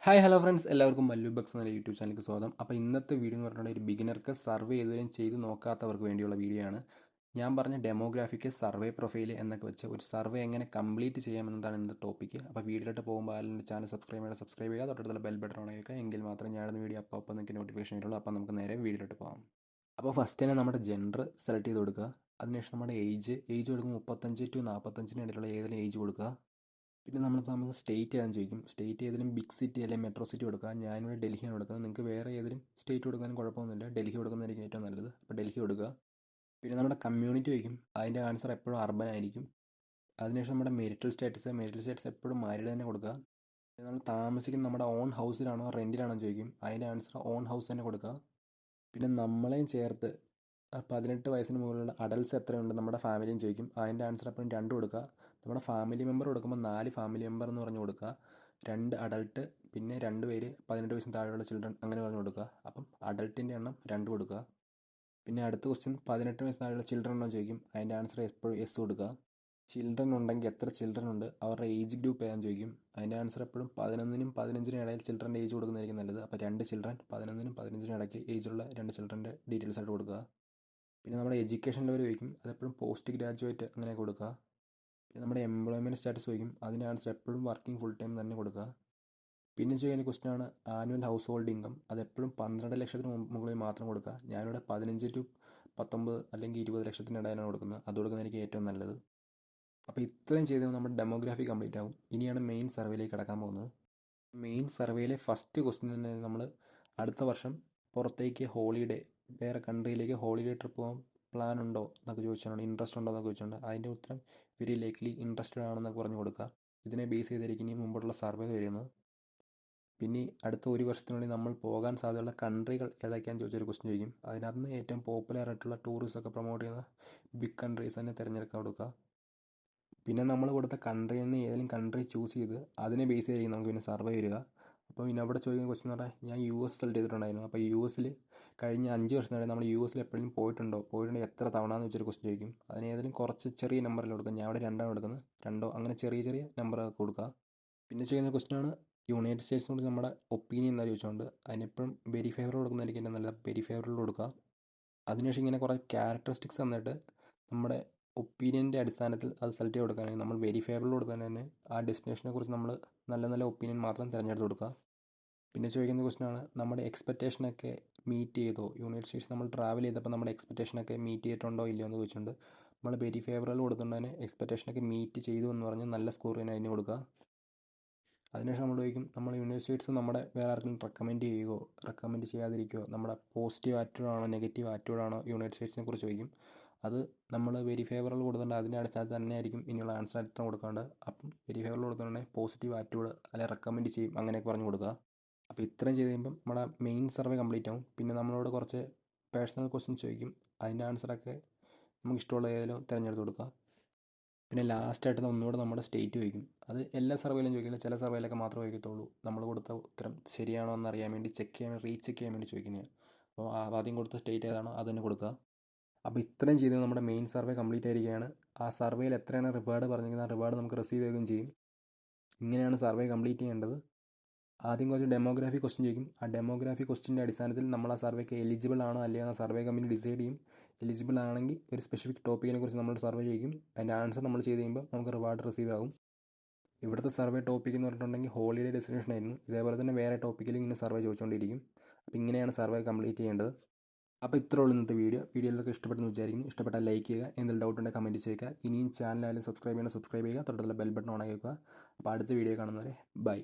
Hi hello friends, എല്ലാവർക്കും മല്ലു ബക്സ് എന്ന YouTube ചാനലിലേക്ക് സ്വാഗതം. അപ്പോൾ ഇന്നത്തെ വീഡിയോ എന്ന് പറഞ്ഞാൽ ഒരു ബിഗിനർക്ക് സർവേ ഇതുവരെയും ചെയ്ത് നോക്കാത്തവർക്ക് വേണ്ടിയുള്ള വീഡിയോ ആണ്. ഞാൻ പറഞ്ഞ ഡെമോഗ്രാഫിക്ക് സർവേ പ്രൊഫൈൽ എന്നൊക്കെ വെച്ച് ഒരു സർവേ എങ്ങനെ കംപ്ലീറ്റ് ചെയ്യാമെന്നതാണ് ഇന്നത്തെ ടോപ്പിക്ക്. അപ്പോൾ വീഡിയോയിലോട്ട് പോകുമ്പോൾ ആരും ചാനൽ സബ്സ്ക്രൈബ് ചെയ്യുക, തൊട്ടടുത്തുള്ള ബെൽ ബട്ടൺ ഓൺ ചെയ്യുക. എങ്കിൽ മാത്രമേ ഞാനിടുന്ന വീഡിയോ അപ്പോൾ നിങ്ങൾക്ക് നോട്ടിഫിക്കേഷൻ വരുള്ളൂ. അപ്പോൾ നമുക്ക് നേരെ വീഡിയോയിലോട്ട് പോകാം. അപ്പോൾ ഫസ്റ്റ് തന്നെ നമ്മുടെ ജെൻഡർ സെലക്ട് ചെയ്ത് കൊടുക്കുക. അതിനുശേഷം നമ്മുടെ ഏജ് കൊടുക്കുമ്പോൾ 35 to 45 ഇടയിലുള്ള ഏതെങ്കിലും ഏജ് കൊടുക്കുക. പിന്നെ നമുക്ക് സ്റ്റേറ്റ് ഏതാണെന്ന് ചോദിക്കും. സ്റ്റേറ്റ് ഏതെങ്കിലും ബിഗ് സിറ്റി അല്ലെങ്കിൽ മെട്രോ സിറ്റി കൊടുക്കുക. ഞാനിവിടെ ഡൽഹിയാണ് കൊടുക്കുന്നത്. നിങ്ങൾക്ക് വേറെ ഏതെങ്കിലും സ്റ്റേറ്റ് കൊടുക്കാനും കുഴപ്പമൊന്നുമില്ല. ഡൽഹി കൊടുക്കുന്നതായിരിക്കും ഏറ്റവും നല്ലത്. അപ്പോൾ ഡൽഹി കൊടുക്കുക. പിന്നെ നമ്മുടെ കമ്മ്യൂണിറ്റി ചോദിക്കും. അതിൻ്റെ ആൻസർ എപ്പോഴും അർബൻ ആയിരിക്കും. അതിനുശേഷം നമ്മുടെ മെരിറ്റൽ സ്റ്റാറ്റസ് എപ്പോഴും മാരീഡ് തന്നെ കൊടുക്കുക. പിന്നെ നമ്മൾ താമസിക്കുന്ന നമ്മുടെ ഓൺ ഹൗസിലാണോ റെൻറ്റിലാണോ ചോദിക്കും. അതിൻ്റെ ആൻസർ ഓൺ ഹൗസ് തന്നെ കൊടുക്കുക. പിന്നെ നമ്മളെയും ചേർത്ത് 18 വയസ്സിന് മുകളിലുള്ള അഡൽട്ട്സ് എത്രയുണ്ട് നമ്മുടെ ഫാമിലിയും ചോദിക്കും. അതിൻ്റെ ആൻസർ എപ്പോഴും 2 കൊടുക്കുക. നമ്മുടെ ഫാമിലി മെമ്പർ കൊടുക്കുമ്പോൾ 4 ഫാമിലി മെമ്പർ എന്ന് പറഞ്ഞ് കൊടുക്കുക. 2 അഡൾട്ട്, പിന്നെ 2 പേര് 18 വയസ്സിന് താഴെയുള്ള ചിൽഡ്രൻ, അങ്ങനെ പറഞ്ഞ് കൊടുക്കുക. അപ്പം അഡൾട്ടിൻ്റെ എണ്ണം 2 കൊടുക്കുക. പിന്നെ അടുത്ത ക്വസ്റ്റ്യൻ 18 വയസ്സിന് താഴെയുള്ള ചിൽഡ്രൻ ഉണ്ടോ ചോദിക്കും. അതിൻ്റെ ആൻസർ എപ്പോഴും എസ് കൊടുക്കുക. ചിൽഡ്രൻ ഉണ്ടെങ്കിൽ എത്ര ചിൽഡ്രൻ ഉണ്ട്, അവരുടെ ഏജ് ഗ്രൂപ്പ് ഏതാണെന്ന് ചോദിക്കും. അതിൻ്റെ ആൻസർ എപ്പോഴും 11നും 15നും ഇടയിൽ ചിൽഡ്രൻ്റെ ഏജ് കൊടുക്കുന്നതായിരിക്കും നല്ലത്. അപ്പോൾ 2 ചിൽഡ്രൻ 11നും 15നും ഇടയ്ക്ക് ഏജുള്ള 2 ചിൽഡ്രൻ്റെ ഡീറ്റെയിൽസ് ആയിട്ട് കൊടുക്കുക. പിന്നെ നമ്മുടെ എഡ്യൂക്കേഷൻ ലെവൽ ചോദിക്കും. അതെപ്പോഴും പോസ്റ്റ് ഗ്രാജുവേറ്റ് അങ്ങനെ കൊടുക്കുക. പിന്നെ നമ്മുടെ എംപ്ലോയ്മെൻറ്റ് സ്റ്റാറ്റസ് ചോദിക്കും. അതിൻ്റെ ആൻസർ എപ്പോഴും വർക്കിംഗ് ഫുൾ ടൈം തന്നെ കൊടുക്കുക. പിന്നെ ചെയ്യുന്ന ക്വസ്റ്റ്യൻ ആണ് ആനുവൽ ഹൗസ് ഹോൾഡ് ഇൻകം. അതെപ്പോഴും 12 ലക്ഷത്തിന് മുകളിൽ മാത്രം കൊടുക്കുക. ഞാനിവിടെ 15 to 19 അല്ലെങ്കിൽ 20 ലക്ഷത്തിൻ്റെ ഇടയിലാണ് കൊടുക്കുന്നത്. അത് കൊടുക്കുന്നതായിരിക്കും ഏറ്റവും നല്ലത്. അപ്പോൾ ഇത്രയും ചെയ്ത് നമ്മുടെ ഡെമോഗ്രാഫി കംപ്ലീറ്റ് ആകും. ഇനിയാണ് മെയിൻ സർവേയിലേക്ക് കടക്കാൻ പോകുന്നത്. മെയിൻ സർവേയിലെ ഫസ്റ്റ് ക്വസ്റ്റ്യൻ തന്നെ നമ്മൾ അടുത്ത വർഷം പുറത്തേക്ക് ഹോളിഡേ, വേറെ കൺട്രിയിലേക്ക് ഹോളിഡേ ട്രിപ്പ് പോകാൻ പ്ലാൻ ഉണ്ടോ എന്നൊക്കെ ചോദിച്ചിട്ടുണ്ട്. ഇൻട്രസ്റ്റ് ഉണ്ടോ എന്നൊക്കെ ചോദിച്ചിട്ടുണ്ട്. അതിൻ്റെ ഉത്തരം വെരി ലൈക്ലി ഇൻട്രസ്റ്റഡ് ആണെന്നൊക്കെ പറഞ്ഞ് കൊടുക്കുക. ഇതിനെ ബേസ് ചെയ്തിരിക്കും ഇനി മുമ്പോട്ടുള്ള സർവേ വരുന്നത്. പിന്നെ അടുത്ത ഒരു വർഷത്തിനുള്ളിൽ നമ്മൾ പോകാൻ സാധ്യതയുള്ള കൺട്രികൾ ഏതൊക്കെയാണെന്ന് ചോദിച്ചൊരു ക്വസ്റ്റ്യൻ ചോദിക്കും. അതിനകത്ത് നിന്ന് ഏറ്റവും പോപ്പുലർ ആയിട്ടുള്ള ടൂറിസമൊക്കെ പ്രൊമോട്ട് ചെയ്യുന്ന ബിഗ് കൺട്രീസ് തന്നെ തിരഞ്ഞെടുക്കാൻ കൊടുക്കുക. പിന്നെ നമ്മൾ കൊടുത്ത കൺട്രിയിൽ നിന്ന് ഏതെങ്കിലും കൺട്രി ചൂസ് ചെയ്ത് അതിനെ ബേസ് ചെയ്തായിരിക്കും നമുക്ക് പിന്നെ സർവേ വരിക. അപ്പോൾ പിന്നെ അവിടെ ചോദിക്കുന്ന ക്വസ്റ്റ്യൻ എന്ന് പറഞ്ഞാൽ, ഞാൻ US സെലക്ട് ചെയ്തിട്ടുണ്ടായിരുന്നു. അപ്പോൾ US കഴിഞ്ഞ 5 വർഷത്തിനിടെ നമ്മൾ US എപ്പോഴും പോയിട്ടുണ്ടെങ്കിൽ എത്ര തവണ എന്ന് വെച്ചൊരു ക്വസ്റ്റ്യൻ ചോദിക്കും. അതിന് ഏതെങ്കിലും കുറച്ച് ചെറിയ നമ്പറിൽ കൊടുക്കുക. ഞാൻ അവിടെ 2 എടുക്കുന്നത്, 2 അങ്ങനെ ചെറിയ ചെറിയ നമ്പർ കൊടുക്കുക. പിന്നെ ചെയ്യുന്ന ക്വസ്റ്റ്യൻ ആണ് യുണൈറ്റഡ് സ്റ്റേറ്റ്സിനോട് നമ്മുടെ ഒപ്പീനിയൻ എന്താ ചോദിച്ചുകൊണ്ട് അതിനെപ്പോഴും വെരി ഫേവറബിൾ കൊടുക്കുന്നതായിരിക്കും എൻ്റെ നല്ലത്. വെരി ഫേവറബിൾ കൊടുക്കുക. അതിനുശേഷം ഇങ്ങനെ കുറേ ക്യാരക്ടറിസ്റ്റിക്സ് തന്നിട്ട് നമ്മുടെ ഒപ്പീനിയൻ്റെ അടിസ്ഥാനത്തിൽ അത് സെലക്ട് ചെയ്ത് കൊടുക്കാനായി നമ്മൾ വെരി ഫേവറബിൾ കൊടുക്കാൻ തന്നെ ആ ഡെസ്റ്റിനേഷനെ കുറിച്ച് നമ്മൾ നല്ല നല്ല ഒപ്പീനിയൻ മാത്രം തിരഞ്ഞെടുത്ത് കൊടുക്കുക. പിന്നെ ചോദിക്കുന്ന ക്വസ്റ്റ്യൻ ആണ് നമ്മുടെ എക്സ്പെക്റ്റേഷനൊക്കെ മീറ്റ് ചെയ്തോ. യുണൈറ്റഡ് സ്റ്റേറ്റ്സ് നമ്മൾ ട്രാവൽ ചെയ്തപ്പോൾ നമ്മുടെ എക്സ്പെക്റ്റേഷനൊക്കെ മീറ്റ് ചെയ്തിട്ടുണ്ടോ ഇല്ലയോ എന്ന് ചോദിച്ചിട്ടുണ്ട്. നമ്മൾ വെരി ഫേവറബിൾ കൊടുത്തുകൊണ്ട് തന്നെ എക്സ്പെക്റ്റേഷനൊക്കെ മീറ്റ് ചെയ്തു എന്ന് പറഞ്ഞ് നല്ല സ്കോർ തന്നെ അതിന് കൊടുക്കുക. അതിനുശേഷം നമ്മൾ ചോദിക്കും, നമ്മൾ യുണൈറ്റഡ് സ്റ്റേറ്റ്സ് നമ്മുടെ വേറെ ആർക്കെങ്കിലും റെക്കമെൻഡ് ചെയ്യാതിരിക്കുകയോ, നമ്മുടെ പോസിറ്റീവ് ആറ്റിറ്റ്യൂഡാണോ നെഗറ്റീവ് ആറ്റിറ്റ്യൂഡാണോ യുണൈറ്റഡ് സ്റ്റേറ്റ്സിനെ കുറിച്ച് ചോദിക്കും. അത് നമ്മൾ വെരി ഫേവറബിൾ കൊടുത്തിട്ടുണ്ട്. അതിൻ്റെ അടിസ്ഥാനത്തിൽ തന്നെ ആയിരിക്കും ഇനിയുള്ള ആൻസർ എത്ര കൊടുക്കേണ്ടത്. അപ്പം വെരി ഫേവറബിൾ കൊടുത്തിട്ടുണ്ടെങ്കിൽ പോസിറ്റീവ് ആറ്റിറ്റ്യൂഡ് അല്ലെങ്കിൽ റെക്കമെൻഡ് ചെയ്യും അങ്ങനെയൊക്കെ പറഞ്ഞു കൊടുക്കുക. അപ്പോൾ ഇത്രയും ചെയ്ത് കഴിയുമ്പം നമ്മുടെ മെയിൻ സർവേ കംപ്ലീറ്റ് ആവും. പിന്നെ നമ്മളോട് കുറച്ച് പേഴ്സണൽ ക്വസ്റ്റ്യൻസ് ചോദിക്കും. അതിൻ്റെ ആൻസറൊക്കെ നമുക്ക് ഇഷ്ടമുള്ള ഏതെങ്കിലും തിരഞ്ഞെടുത്ത് കൊടുക്കുക. പിന്നെ ലാസ്റ്റായിട്ട് ഒന്നുകൂടെ നമ്മുടെ സ്റ്റേറ്റ് ചോദിക്കും. അത് എല്ലാ സർവേയിലും ചോദിക്കില്ല, ചില സർവേയിലൊക്കെ മാത്രമേ ചോദിക്കത്തുള്ളൂ. നമ്മൾ കൊടുത്ത ഉത്തരം ശരിയാണോ എന്ന് അറിയാൻ വേണ്ടി റീചെക്ക് ചെയ്യാൻ വേണ്ടി ചോദിക്കുന്നതാണ്. അപ്പോൾ ആദ്യം കൊടുത്ത സ്റ്റേറ്റ് ഏതാണോ അത് തന്നെ കൊടുക്കുക. അപ്പോൾ ഇത്രയും ചെയ്ത് നമ്മുടെ മെയിൻ സർവേ കംപ്ലീറ്റ് ആയിരിക്കുകയാണ്. ആ സർവേയിൽ എത്രയാണ് റിവാർഡ് പറഞ്ഞിരിക്കുന്നത്, ആ റിവാർഡ് നമുക്ക് റിസീവ് ചെയ്യുകയും ചെയ്യും. ഇങ്ങനെയാണ് സർവേ കംപ്ലീറ്റ് ചെയ്യേണ്ടത്. ആദ്യം കുറച്ച് ഡെമോഗ്രാഫി ക്വസ്റ്റ്യൻ ചോദിക്കും. ആ ഡെമോഗ്രാഫി ക്വസ്റ്റ്യൻ്റെ അടിസ്ഥാനത്തിൽ നമ്മൾ ആ സർവേക്ക് എലിജിബിൾ ആണോ അല്ലെങ്കിൽ ആ സർവേ കമ്പനി ഡിസൈഡ് ചെയ്യും. എലിജിബിൾ ആണെങ്കിൽ ഒരു സ്പെസിഫിക് ടോപ്പിക്കിനെ കുറിച്ച് നമ്മൾ സർവേ ചെയ്യും. അതിൻ്റെ ആൻസർ നമ്മൾ ചെയ്ത് കഴിയുമ്പോൾ നമുക്ക് റിവാർഡ് റിസീവ് ആകും. ഇവിടുത്തെ സർവേ ടോപ്പിക് എന്ന് പറഞ്ഞിട്ടുണ്ടെങ്കിൽ ഹോളിഡേ ഡെസ്റ്റിനേഷൻ ആയിരുന്നു. ഇതേപോലെ തന്നെ വേറെ ടോപ്പിക്കിൽ ഇങ്ങനെ സർവേ ചോദിച്ചുകൊണ്ടിരിക്കും. അപ്പോൾ ഇങ്ങനെയാണ് സർവേ കംപ്ലീറ്റ് ചെയ്യേണ്ടത്. അപ്പോൾ ഇത്രേ ഉള്ളൂ ഇന്നത്തെ വീഡിയോയിലൊക്കെ ഇഷ്ടപ്പെട്ടെന്ന് വിചാരിക്കുന്നു. ഇഷ്ടപ്പെട്ടാൽ ലൈക്ക് ചെയ്യുക, എന്തെങ്കിലും ഡൗട്ട് ഉണ്ടെങ്കിൽ കമൻറ്റ് ചെയ്യുക. ഇനിയും ചാനലായാലും സബ്സ്ക്രൈബ് ചെയ്യുക, തൊട്ടടുത്തുള്ള ബെൽ ബട്ടൺ ഓൺ ആക്കി വെക്കുക. അപ്പോൾ അടുത്ത വീഡിയോ കാണുന്നവരെ ബൈ.